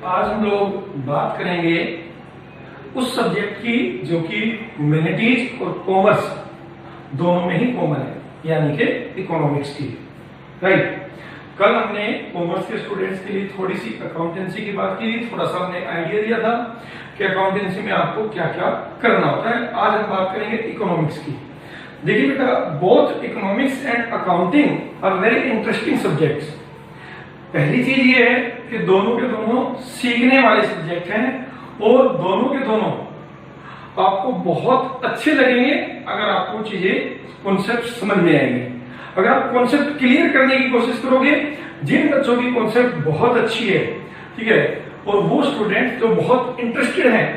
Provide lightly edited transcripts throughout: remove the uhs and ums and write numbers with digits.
आज हम लोग बात करेंगे उस सब्जेक्ट की जो कि ह्यूमैनिटीज और कॉमर्स दोनों में ही कॉमन है, यानी कि इकोनॉमिक्स की। राइट, कल हमने कॉमर्स के स्टूडेंट्स के लिए थोड़ी सी अकाउंटेंसी की बात की, थोड़ा सा हमने आइडिया दिया था कि अकाउंटेंसी में आपको क्या क्या करना होता है। आज हम बात करेंगे इकोनॉमिक्स की। देखिए बेटा, both economics and accounting are very interesting subjects. पहली चीज ये है कि दोनों के दोनों सीखने वाले सब्जेक्ट हैं और दोनों के दोनों आपको बहुत अच्छे लगेंगे अगर आपको चीजें कॉन्सेप्ट समझ में आएंगे। अगर आप कॉन्सेप्ट क्लियर करने की कोशिश करोगे, जिन बच्चों की कॉन्सेप्ट बहुत अच्छी है, ठीक है, और वो स्टूडेंट जो बहुत इंटरेस्टेड हैं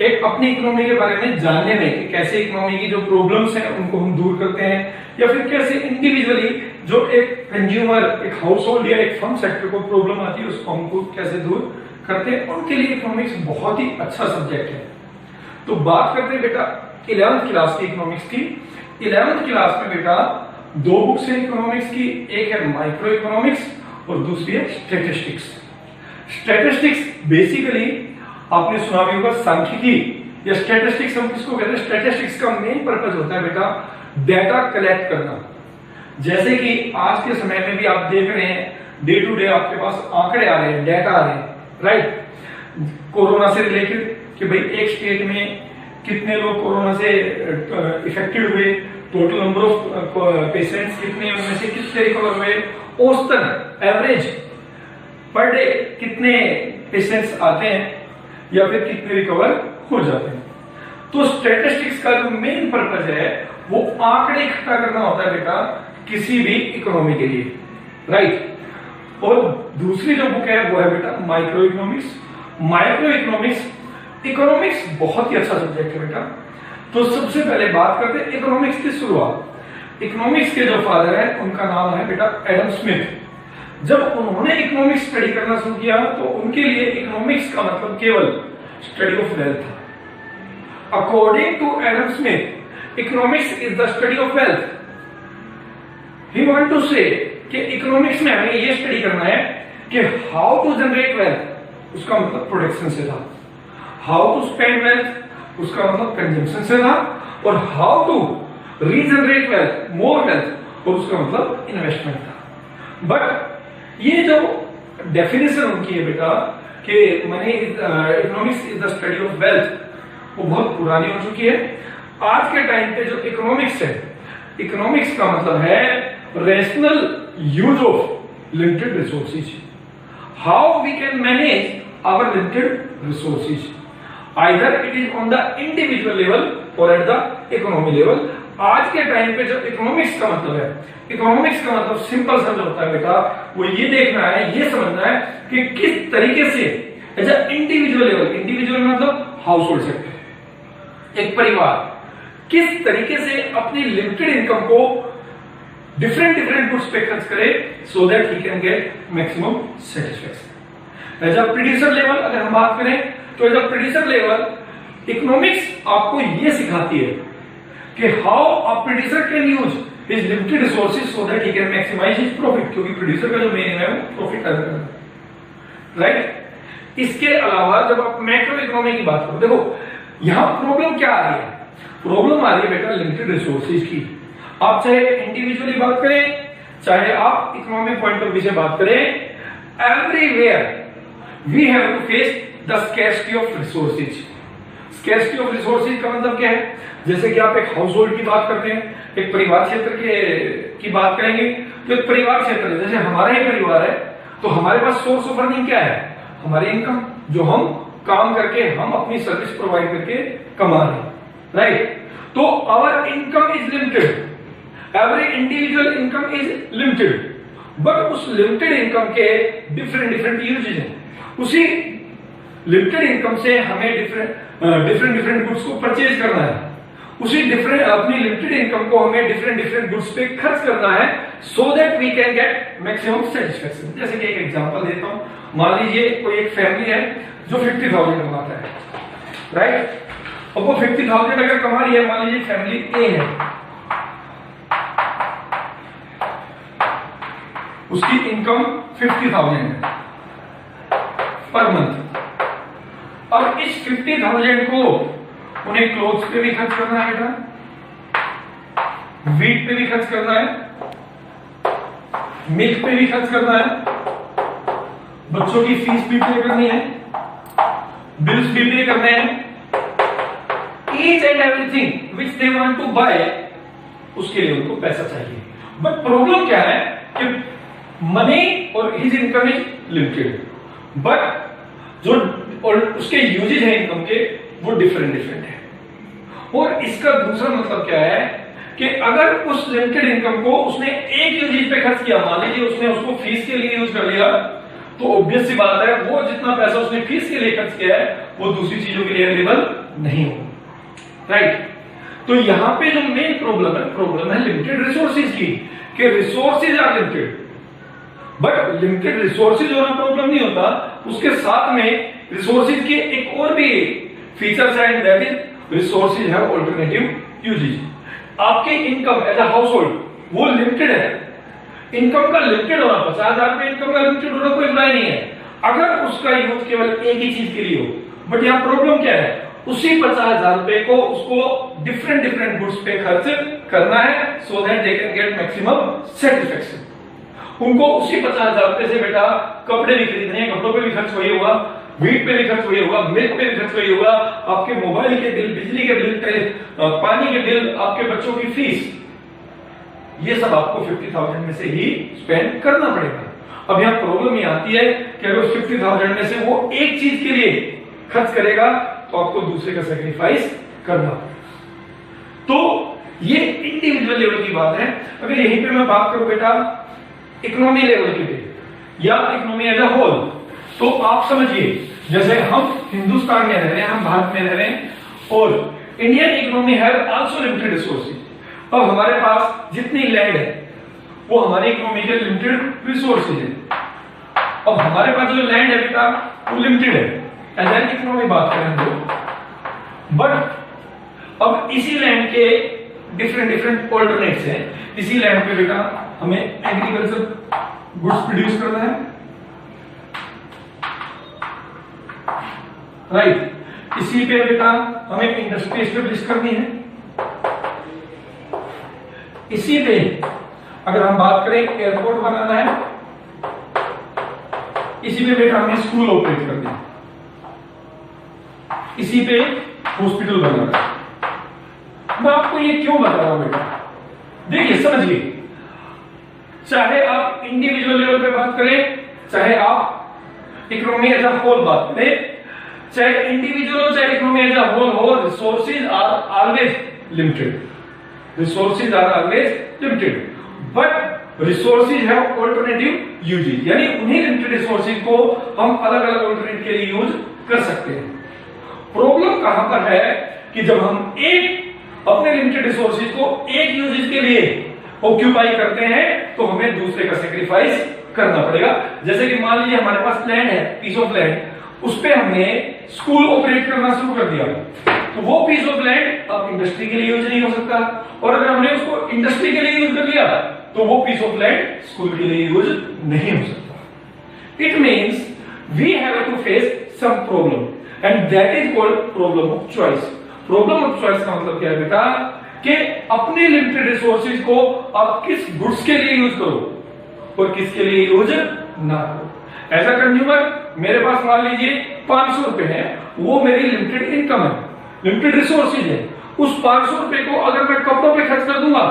एक अपनी इकोनॉमी के बारे में जानने में कि कैसे इकोनॉमी की जो प्रॉब्लम्स हैं उनको हम दूर करते हैं, या फिर कैसे इंडिविजुअली जो एक कंज्यूमर, एक हाउस होल्ड या एक फर्म सेक्टर को प्रॉब्लम आती है उसको हमको कैसे दूर करते हैं, उनके लिए इकोनॉमिक्स बहुत ही अच्छा सब्जेक्ट है। तो बात करते हैं बेटा 11th क्लास की इकोनॉमिक्स की। 11th क्लास में बेटा दो बुक्स हैं इकोनॉमिक्स की, एक है माइक्रो इकोनॉमिक्स और दूसरी है स्टैटिस्टिक्स। स्टैटिस्टिक्स बेसिकली आपने सुना भी होगा सांख्यिकी या स्टैटिस्टिक्स हम किसको कहते हैं। स्टैटिस्टिक्स का मेन पर्पस होता है बेटा डेटा कलेक्ट करना। जैसे कि आज के समय में भी आप देख रहे हैं डे टू डे आपके पास आंकड़े आ रहे हैं, डेटा आ रहे हैं, राइट, कोरोना से रिलेटेड कि भाई एक स्टेट में कितने लोग कोरोना से इफेक्टेड हुए, टोटल नंबर ऑफ पेशेंट्स कितने, उनमें से कितने रिकवर हुए, औसतन एवरेज पर डे कितने पेशेंट्स आते हैं या फिर कितने रिकवर हो जाते हैं। तो स्टैटिस्टिक्स का जो मेन पर्पस है वो आंकड़े इकट्ठा करना होता है बेटा किसी भी इकोनॉमी के लिए, राइट। और दूसरी जो बुक है वो है बेटा micro economics. Micro economics economics बहुत ही अच्छा सब्जेक्ट है बेटा। तो सबसे पहले बात करते हैं इकोनॉमिक्स की शुरुआत। इकोनॉमिक्स के जो फादर है उनका नाम है बेटा एडम स्मिथ। जब उन्होंने इकोनॉमिक्स स्टडी करना शुरू किया तो उनके लिए इकोनॉमिक्स का मतलब केवल स्टडी ऑफ वेल्थ था। According to Adam Smith economics is the study of wealth. He want to say कि इकोनॉमिक्स में हमें यह स्टडी करना है कि हाउ टू जनरेट वेल्थ, उसका मतलब प्रोडक्शन से था। हाउ टू स्पेंड वेल्थ, उसका मतलब कंजम्पशन से था। और how to regenerate wealth, more wealth, और उसका मतलब इन्वेस्टमेंट था। बट ये जो डेफिनेशन उनकी है बेटा कि money economics is the study of wealth, वो बहुत पुरानी हो चुकी है। आज के टाइम पे जो इकोनॉमिक्स है, इकोनॉमिक्स का मतलब है rational use of limited resources. How we can manage our limited resources, either it is on the individual level और एट द इकोनॉमी लेवल। आज के टाइम पे जो इकोनॉमिक्स का मतलब है, इकोनॉमिक्स का मतलब सिंपल सा होता है बेटा, वो ये देखना है, ये समझना है कि किस तरीके से as a individual level, individual मतलब हाउस होल्ड सेक्टर, एक परिवार किस तरीके से अपनी लिमिटेड इनकम को डिफरेंट गुड्स पे खर्च करे so that he can get maximum satisfaction. As a producer level अगर हम बात करें तो as a producer level economics आपको ये सिखाती है कि how a producer can use his limited resources so that he can maximise his profit, क्योंकि प्रोड्यूसर का जो मेन है वो प्रॉफिट अर्न करना, राइट। इसके अलावा जब आप मैक्रो इकोनॉमी की बात करो, देखो यहां प्रॉब्लम क्या आ रही है, प्रॉब्लम आ रही है बेटा लिमिटेड रिसोर्सेज की। आप चाहे इंडिविजुअली बात करें, चाहे आप इकोनॉमिक पॉइंट ऑफ व्यू से बात करें, everywhere we have to face the scarcity of resources. Scarcity of resources का मतलब क्या है, जैसे कि आप एक हाउस होल्ड की बात करते हैं, एक परिवार क्षेत्र की बात करेंगे, तो एक परिवार क्षेत्र जैसे हमारा ही परिवार है तो हमारे पास सोर्स ऑफ अर्निंग क्या है, हमारी इनकम, जो हम काम करके हम अपनी सर्विस प्रोवाइड करके कमा रहे हैं, राइट। तो our income is limited, every individual income is limited, but उस लिमिटेड इनकम के डिफरेंट यूजेज हैं। उसी लिमिटेड इनकम से हमें डिफरेंट गुड्स को परचेज करना है, उसी अपनी लिमिटेड इनकम को हमें डिफरेंट गुड्स पे खर्च करना है so that we can get maximum satisfaction. जैसे कि एक एग्जांपल देता हूं, मान लीजिए कोई एक फैमिली है जो 50,000 कमाता है, राइट, और वो 50,000 अगर कमा रही है, मान लीजिए फैमिली ए है, उसकी इनकम 50,000 है, पर मंथ। अब इस 50,000 को उन्हें क्लोथ्स पे भी खर्च करना है बेटा, वीट पे भी खर्च करना है, मिल्क पे भी खर्च करना है, बच्चों की फीस भी पे करनी है, बिल्स भी पे करने हैं, each and everything which they want to buy, उसके लिए उनको पैसा चाहिए। बट प्रॉब्लम क्या है कि मनी और his income is limited, but जो और उसके यूजेज है इनकम के वो डिफरेंट है। और इसका दूसरा मतलब क्या है कि अगर उस लिमिटेड इनकम को उसने एक यूजेज पे खर्च किया, मान लीजिए उसने उसको फीस के लिए यूज कर लिया, तो ऑब्वियस सी बात है वो जितना पैसा उसने फीस के लिए खर्च किया है वो दूसरी चीजों के लिए अवेलेबल नहीं होगा, राइट। तो यहां पे जो मेन प्रॉब्लम है लिमिटेड रिसोर्सेज की, कि resources are limited, but limited resources होना प्रॉब्लम नहीं होता, उसके साथ में रिसोर्सेज के एक और भी फीचर्स है, that is resources have alternative uses. आपके income as a household वो लिमिटेड है, इनकम का लिमिटेड होना, 50,000 रुपए इनकम का लिमिटेड होना कोई बुराई नहीं है अगर उसका यूज केवल एक ही चीज के लिए हो। बट यहां प्रॉब्लम क्या है, उसी 50,000 रुपए को उसको डिफरेंट गुड्स पे खर्च करना है, so that they can get maximum satisfaction. उनको उसी 50,000 रुपए से बेटा कपड़े भी खरीदने हैं, कपड़ों पे भी खर्च वही होगा, वीट पे भी खर्च वही होगा, मिल्क पे भी खर्च वही होगा, आपके मोबाइल के बिल, बिजली के बिल, पानी के बिल, आपके बच्चों की फीस, ये सब आपको 50,000 में से ही स्पेंड करना पड़ेगा। अब यहाँ प्रॉब्लम ये आती है कि अगर उस 50,000 में से वो एक चीज के लिए खर्च करेगा तो आपको दूसरे का सैक्रिफाइस करना पड़ेगा। तो ये इंडिविजुअल लेवल की बात है। अगर यहीं पे मैं बात करूं बेटा इकोनॉमी लेवल की पे या इकोनॉमी एज अ होल, तो आप समझिए जैसे हम हिंदुस्तान में रह रहे हैं, हम भारत में रह रहे हैं, और Indian economy have also limited resources. अब हमारे पास जितनी लैंड है वो हमारी इकोनॉमी के लिमिटेड रिसोर्सेज है। अब हमारे पास जो लैंड है बेटा वो लिमिटेड है, एज एन इकोनॉमी बात करें तो, बट अब इसी लैंड के डिफरेंट ऑल्टरनेट्स हैं। इसी लैंड पे बेटा हमें एग्रीकल्चर गुड्स प्रोड्यूस करना है, राइट। इसी पे बेटा हमें इंडस्ट्री एस्टेब्लिश करनी है। इसी पे अगर हम बात करें एयरपोर्ट बनाना है, इसी पे बेटा हमें स्कूल ऑपरेट करना है, इसी पे हॉस्पिटल बनाना है। मैं आपको ये क्यों बता रहा हूं बेटा, देखिए समझिए, चाहे आप इंडिविजुअल लेवल पे बात करें, चाहे आप इकोनॉमी एज अ होल बात करें, चाहे इंडिविजुअल हो चाहे इकोनॉमी एज अ होल हो, resources are always limited, resources are always limited, but resources have alternative uses, यानी उन्हीं लिमिटेड रिसोर्सेज को हम अलग अलग अल्टरनेट के लिए यूज कर सकते हैं। प्रॉब्लम कहां पर है कि जब हम एक अपने लिमिटेड रिसोर्सेज को एक यूजेज के लिए ऑक्यूपाई करते हैं तो हमें दूसरे का सेक्रीफाइस करना पड़ेगा। जैसे कि मान लीजिए हमारे पास लैंड है, पीस ऑफ लैंड, उस पे हमने स्कूल ऑपरेट करना शुरू कर दिया, तो वो पीस ऑफ लैंड अब इंडस्ट्री के लिए यूज नहीं हो सकता, और अगर हमने उसको इंडस्ट्री के लिए यूज कर लिया तो वो पीस ऑफ लैंड स्कूल के लिए यूज नहीं हो सकता। It means we have to face some problem and that is called problem of choice. Problem of choice का मतलब क्या है बेटा कि अपने लिमिटेड रिसोर्सेज को आप किस गुड्स के लिए यूज करो और किसके लिए यूज ना करो। एज अ कंज्यूमर मेरे पास मान लीजिए 500 रुपए है, वो मेरी लिमिटेड इनकम है, लिमिटेड रिसोर्सेज है। उस 500 रुपए को अगर मैं कपड़ों पे खर्च कर दूंगा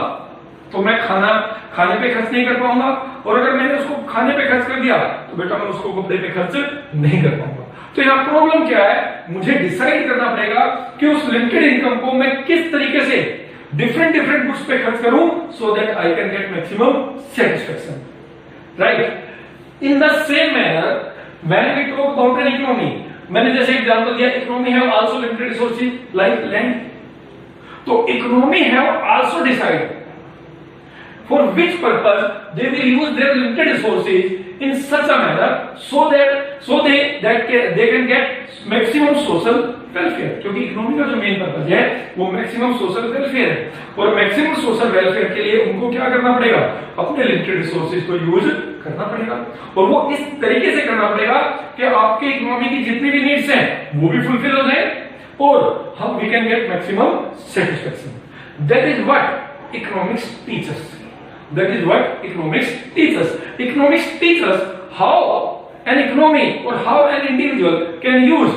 तो मैं खाने पे खर्च नहीं कर पाऊंगा, और अगर मैंने उसको खाने पे खर्च कर दिया तो बेटा मैं उसको कपड़े पे खर्च नहीं कर पाऊंगा। तो यहाँ प्रॉब्लम क्या है, मुझे डिसाइड करना पड़ेगा कि उस लिमिटेड इनकम को मैं किस तरीके से डिफरेंट गुड्स पे खर्च करूं so that I can get maximum satisfaction, right. In the same manner मैंने भी टॉक अबाउट एन इकोनॉमी, मैंने जैसे एग्जांपल दिया economy have also limited resources like land, तो economy have also decide for which purpose they will use their limited resources in such a manner so that they can get maximum social welfare, क्योंकि economy का जो main purpose है वो maximum social welfare है, और maximum social welfare के लिए उनको क्या करना पड़ेगा, अपने लिमिटेड रिसोर्सेज को यूज करना पड़ेगा, और वो इस तरीके से करना पड़ेगा कि आपके इकोनॉमी की जितनी भी नीड्स हैं वो भी फुलफिल हो जाए और हम we can get maximum satisfaction. That is what economics teachers, that is what economics teachers. Economics teachers how an economy or how an individual can use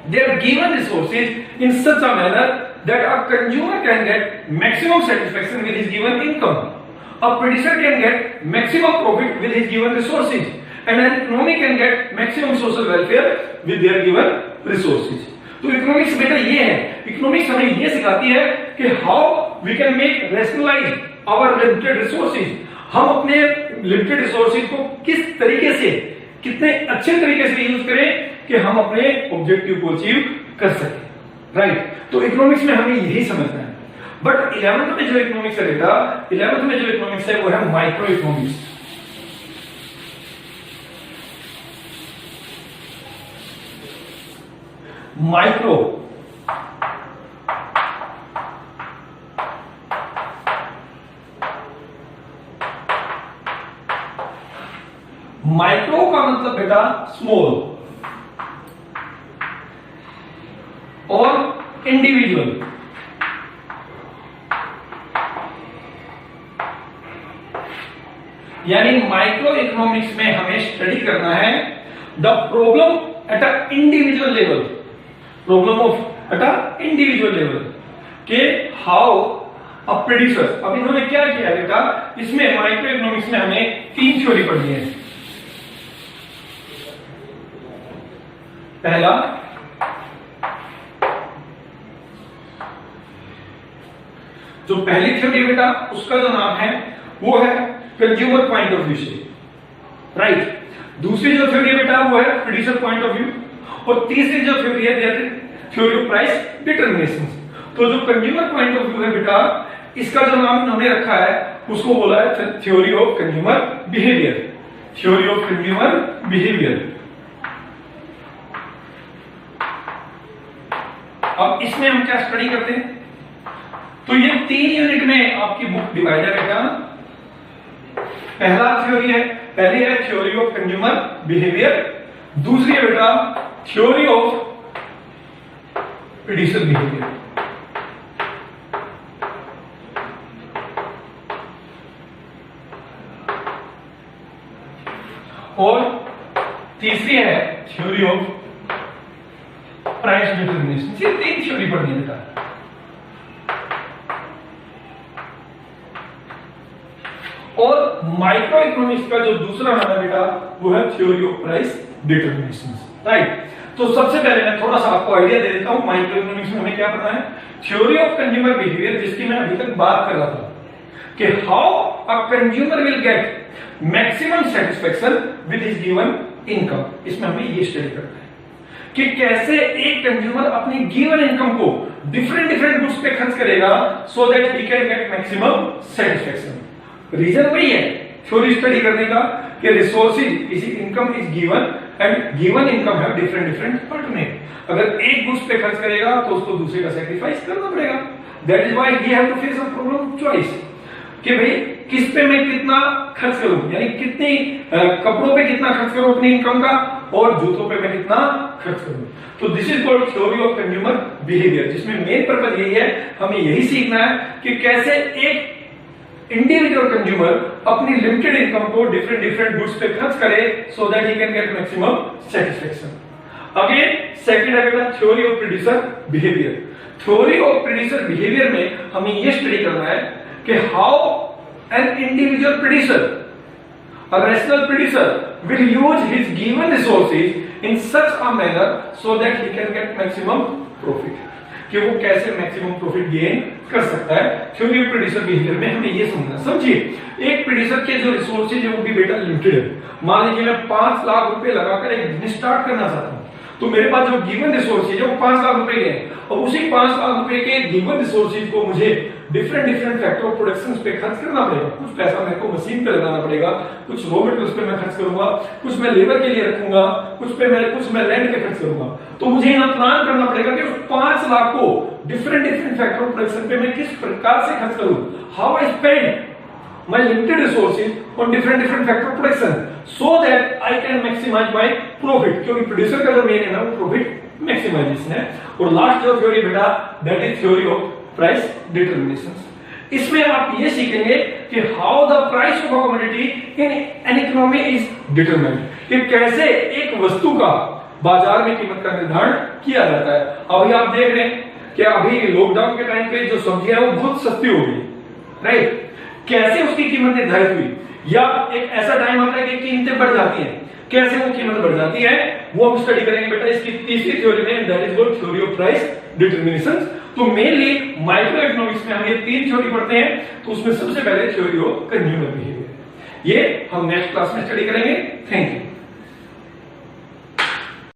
their given resources in such a manner that a consumer can get maximum satisfaction with his given income, a producer can get maximum profit with his given resources, and an economy can get maximum social welfare with their given resources. तो economics बेटा ये है, इकोनॉमिक्स हमें ये सिखाती है कि how we can make rationalise our limited resources, हम अपने लिमिटेड रिसोर्सेज को किस तरीके से, कितने अच्छे तरीके से यूज करें कि हम अपने ऑब्जेक्टिव को अचीव कर सकें, राइट। तो इकोनॉमिक्स में हमें यही समझना है। बट 11th में जो इकोनॉमिक्स है बेटा, 11th में जो इकोनॉमिक्स है वो है माइक्रो इकोनॉमिक्स। माइक्रो माइक्रो का मतलब बेटा स्मॉल और इंडिविजुअल। यानी माइक्रो इकोनॉमिक्स में हमें स्टडी करना है the problem at a individual level, problem of at a individual level के हाउ अ प्रोड्यूसर। अब इन्होंने क्या किया बेटा, इसमें माइक्रो इकोनॉमिक्स में हमें 3 थ्योरी पढ़नी है। पहला जो पहली थ्योरी बेटा उसका जो नाम है वो है कंज्यूमर पॉइंट ऑफ व्यू से, राइट। दूसरी जो थ्योरी है बेटा वो है प्रोड्यूसर पॉइंट ऑफ व्यू, और तीसरी जो थ्योरी है थ्योरी ऑफ प्राइस डिटरमिनेशन। तो जो कंज्यूमर पॉइंट ऑफ व्यू है बेटा, इसका जो नाम इन्होंने रखा है उसको बोला है theory of consumer behaviour, theory of consumer behaviour. अब इसमें हम क्या स्टडी करते हैं, तो ये 3 यूनिट में आपकी बुक डिवाइडेड है। क्या पहला थ्योरी है, पहली है थ्योरी ऑफ कंज्यूमर बिहेवियर, दूसरी है बेटा थ्योरी ऑफ प्रोड्यूसर बिहेवियर, और तीसरी है थ्योरी ऑफ प्राइस डिटरमिनेशन। ये 3 थ्योरी पढ़नी है बेटा। और माइक्रो इकोनॉमिक्स का जो दूसरा नाम है बेटा वो है theory of price determination, right. तो सबसे पहले मैं थोड़ा सा आपको आइडिया दे देता हूं माइक्रो इकोनॉमिक्स में हमें क्या पता है। थ्योरी ऑफ कंज्यूमर बिहेवियर, जिसकी मैं अभी तक बात कर रहा था कि how a consumer will get maximum satisfaction with his given income, इसमें हमें ये स्टडी करना है कि कैसे एक कंज्यूमर अपनी गिवन इनकम को डिफरेंट गुड्स पे खर्च करेगा so that he can get maximum satisfaction. Reason वही है थ्योरी स्टडी करने का कि resources is income is given and given income है डिफरेंट पार्ट में। अगर एक गुड्स पे खर्च करेगा तो उसको दूसरे का सैक्रिफाइस करना पड़ेगा। That is why we have to face a problem of choice कि भाई किस पे मैं कितना खर्च करूं, यानी कितनी कपड़ों पे कितना खर्च करूं अपनी इनकम का, और जूतों पे मैं कितना खर्च करूं। तो this is called theory of consumer behaviour, जिसमें मेन पर्पज यही है, हमें यही सीखना है कि कैसे एक इंडिविजुअल कंज्यूमर अपनी लिमिटेड इनकम को डिफरेंट गुड्स पे खर्च करे so that he can get maximum satisfaction. Again second है theory of producer behaviour. Theory of producer behaviour में हमें यह स्टडी करना है कि how an individual producer, a rational producer will use his given resources in such a manner so that he can get maximum profit, कि वो कैसे maximum profit gain कर सकता है। थ्योरी ऑफ प्रोड्यूसर बिहेवियर में हमें ये समझना। समझिए एक प्रोड्यूसर के जो रिसोर्सेज है वो भी बेटा लिमिटेड है। मान लीजिए मैं 5 लाख रुपए लगाकर एक बिजनेस स्टार्ट करना चाहता हूँ, तो मेरे पास जो गिवन रिसोर्सेज है वो 5 लाख रुपए के हैं, और उसी 5 लाख रुपए के गिवन रिसोर्सेज को मुझे डिफरेंट फैक्टर ऑफ प्रोडक्शन पे खर्च करना पड़ेगा। कुछ पैसा मेरे को मशीन पे लगाना पड़ेगा, कुछ रॉ मटेरियल्स पे मैं खर्च करूंगा, कुछ मैं लेबर के लिए रखूंगा, कुछ मैं लैंड पे खर्च करूंगा। तो मुझे यहाँ प्लान करना पड़ेगा कि उस 5 लाख को डिफरेंट फैक्टर ऑफ प्रोडक्शन पे मैं किस प्रकार से खर्च करूं, how I spend my limited resources on different factor of production so that I can maximize my profit, क्योंकि प्रोड्यूसर का जो मेन है ना वो प्रॉफिट मैक्सिमाइजेशन है। और लास्ट जो थ्योरी बेटा that is theory of price determination. इसमें आप ये सीखेंगे कि how the price of a commodity in an economy is determined, कि कैसे एक वस्तु का बाजार में कीमत का निर्धारण किया जाता है। अभी आप देख रहे हैं कि अभी लॉकडाउन के टाइम पे जो सब्जियां हैं वो बहुत सस्ती हो गई, राइट। कैसे उसकी कीमत निर्धारित हुई, या एक ऐसा टाइम आता है कि कीमतें बढ़ जाती हैं, कैसे वो कीमत बढ़ जाती है वो हम स्टडी करेंगे बेटा इसकी तीसरी थ्योरी में, that is called theory of price determination. तो मेनली माइक्रो इकोनॉमिक्स में हम ये 3 थ्योरी पढ़ते हैं, तो उसमें सबसे पहले थ्योरी ऑफ कंज्यूमर बिहेवियर, ये हम नेक्स्ट क्लास में स्टडी करेंगे। Thank you.